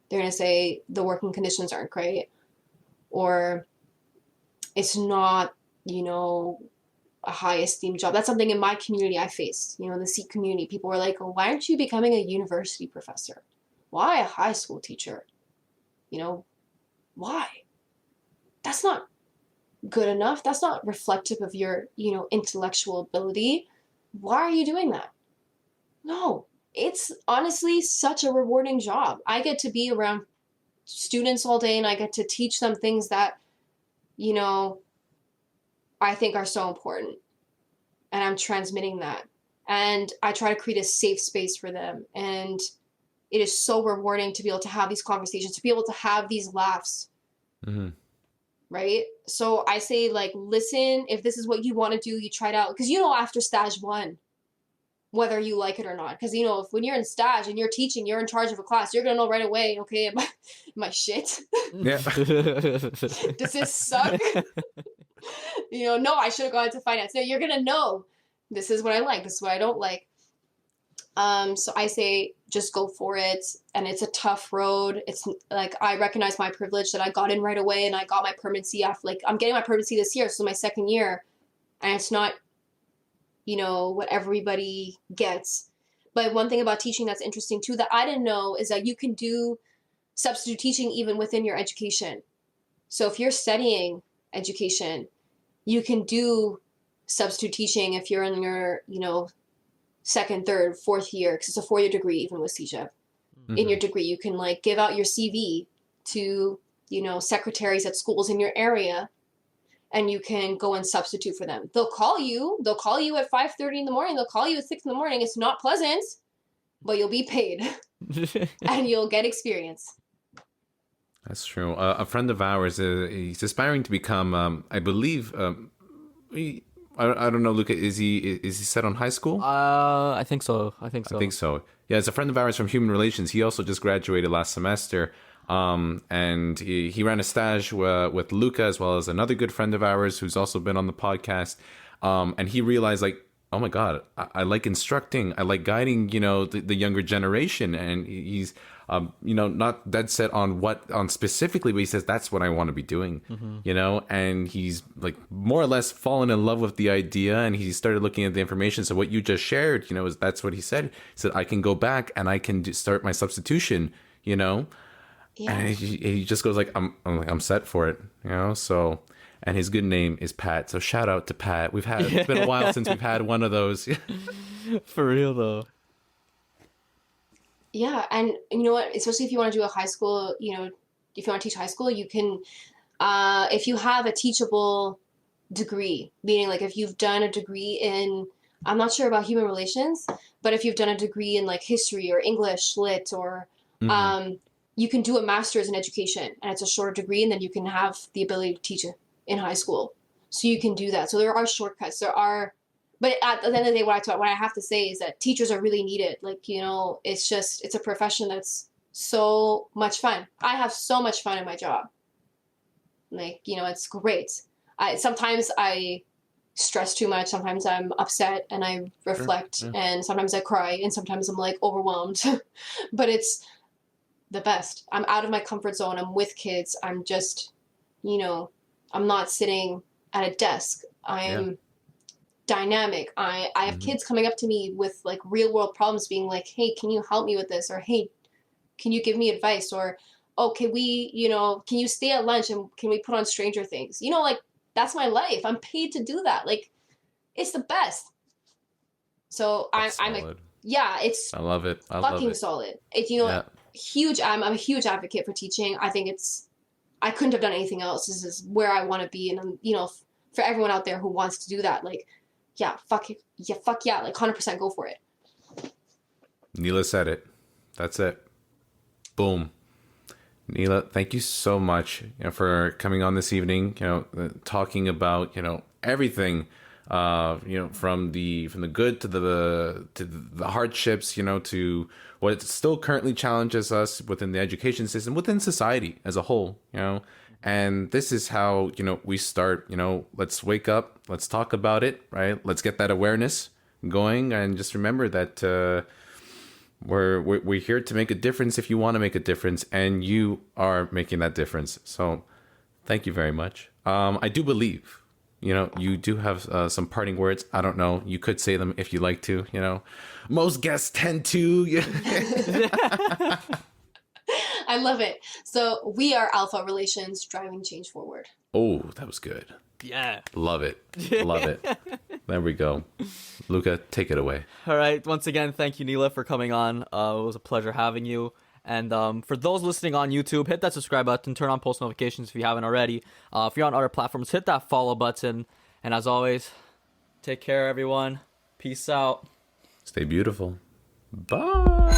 They're going to say the working conditions aren't great, or it's not, a high esteemed job. That's something in my community I faced, in the Sikh community. People were like, why aren't you becoming a university professor? Why a high school teacher? Why? That's not good enough. That's not reflective of your, intellectual ability. Why are you doing that? No, it's honestly such a rewarding job. I get to be around students all day and I get to teach them things that, I think are so important. And I'm transmitting that. And I try to create a safe space for them. And it is so rewarding to be able to have these conversations, to be able to have these laughs. Right? So I say, listen, if this is what you want to do, you try it out. Because after stage 1, whether you like it or not. Because, if when you're in stage and you're teaching, you're in charge of a class, you're going to know right away, okay, am I shit? Yeah. Does this suck? No, I should have gone into finance. No, you're going to know this is what I like, this is what I don't like. So I say, just go for it. And it's a tough road. It's like, I recognize my privilege that I got in right away and I got my permanency after, I'm getting my permanency this year. So my second year, and it's not, what everybody gets. But one thing about teaching that's interesting too, that I didn't know, is that you can do substitute teaching even within your education. So if you're studying education, you can do substitute teaching if you're in your, second, third, fourth year, because it's a 4-year degree even with CEGEP. In your degree, you can give out your CV to, secretaries at schools in your area, and you can go and substitute for them. They'll call you at 5:30 in the morning. They'll call you at 6 in the morning. It's not pleasant, but you'll be paid and you'll get experience. That's true. A friend of ours, he's aspiring to become, I believe, I don't know, Luca, is he set on high school? I think so. I think so. I think so. Yeah, it's a friend of ours from Human Relations. He also just graduated last semester. And he ran a stage with Luca, as well as another good friend of ours who's also been on the podcast. And he realized, like, oh my God, I like instructing. I like guiding, the younger generation. And he's, not dead set on specifically, but he says, that's what I want to be doing, and he's like more or less fallen in love with the idea. And he started looking at the information. So what you just shared, that's what he said. He said, I can go back and I can start my substitution, Yeah. And he just goes like, I'm set for it, so. And his good name is Pat. So shout out to Pat. It's been a while since we've had one of those. For real though. Yeah, and you know what? Especially if you want to do a high school, if you want to teach high school, you can, if you have a teachable degree, meaning like if you've done a degree in, I'm not sure about human relations, but if you've done a degree in like history or English, lit, or you can do a master's in education, and it's a shorter degree, and then you can have the ability to teach it in high school. So you can do that. So there are shortcuts. But at the end of the day, what I have to say is that teachers are really needed. Like, it's a profession that's so much fun. I have so much fun in my job. Like, it's great. Sometimes I stress too much. Sometimes I'm upset and I reflect, Sure. and sometimes I cry, and sometimes I'm like overwhelmed. But it's the best. I'm out of my comfort zone. I'm with kids. I'm just, I'm not sitting at a desk. I'm dynamic. I have kids coming up to me with like real world problems, being like, hey, can you help me with this? Or hey, can you give me advice? Or oh, can you stay at lunch and can we put on Stranger Things? Like that's my life. I'm paid to do that. Like it's the best. So I'm like, yeah, it's I love it. I fucking love it. solid. Huge. I'm a huge advocate for teaching. I think I couldn't have done anything else. This is where I want to be. And for everyone out there who wants to do that, like, yeah, fuck yeah, like 100% go for it. Neala said it. That's it. Boom. Neala, thank you so much, for coming on this evening. Talking about everything, from the good to the hardships, to what still currently challenges us within the education system, within society as a whole. And this is how, we start, let's wake up, let's talk about it, right? Let's get that awareness going, and just remember that we're here to make a difference if you want to make a difference, and you are making that difference. So thank you very much. I do believe, you do have some parting words. I don't know. You could say them if you like to, Most guests tend to. I love it. So we are ALFA Relations, driving change forward. Oh, that was good. Yeah. Love it. Love it. There we go. Luca, take it away. All right. Once again, thank you, Neala, for coming on. It was a pleasure having you. And for those listening on YouTube, hit that subscribe button, turn on post notifications if you haven't already. If you're on other platforms, hit that follow button. And as always, take care, everyone. Peace out. Stay beautiful. Bye.